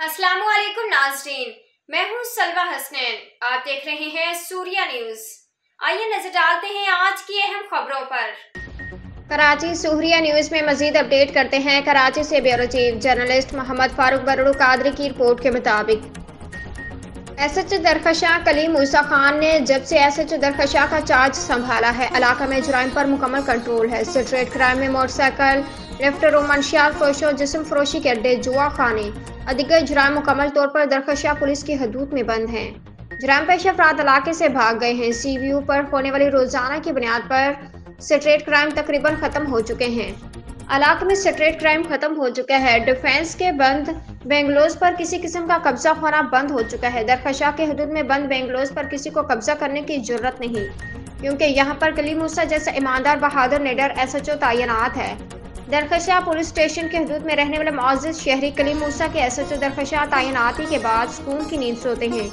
अस्सलाम वालेकुम नाज़रीन, मैं हूँ सलवा हसनैन। आप देख रहे हैं सूर्या न्यूज़। आइए नजर डालते हैं आज की अहम खबरों पर। कराची सूर्या न्यूज़ में मजीद अपडेट करते हैं। कराची से bureau chief journalist Mohammad Farooq Bardu Qadri की रिपोर्ट के मुताबिक SHO दरखशां कलीम मूसा खान ने जब से SHO दरखशां का चार्ज संभाला है, इलाका में जुराइम पर मुकम्मल कंट्रोल है। स्ट्रीट क्राइम में मोटरसाइकिल लिफ्टरों, मंशियात फरोशों, जिस्म फरोशी के अड्डे, जुआ खाने और दीगर जुराइम मुकम्मल तौर पर दरखशां पुलिस की हदूद में बंद हैं। जुराइम पेश अफराद इलाके से भाग गए हैं। CVU पर होने वाली रोजाना की बुनियाद पर स्ट्रीट क्राइम तकरीबन खत्म हो चुके हैं। इलाके में स्ट्रीट क्राइम खत्म हो चुका है। डिफेंस के बंद बेंगलोज पर किसी किस्म का कब्जा होना बंद हो चुका है। दरखशां के हदूद में बंद बेंगलोज पर किसी को कब्जा करने की जरूरत नहीं, क्योंकि यहाँ पर कलीम मूसा जैसा ईमानदार बहादुर निडर SHO तैनात है। दरखशां पुलिस स्टेशन के हदूद में रहने वाले मुअज़्ज़िज़ शहरी कलीम मूसा के SHO दरखशां तैनाती के बाद सुकून की नींद सोते हैं।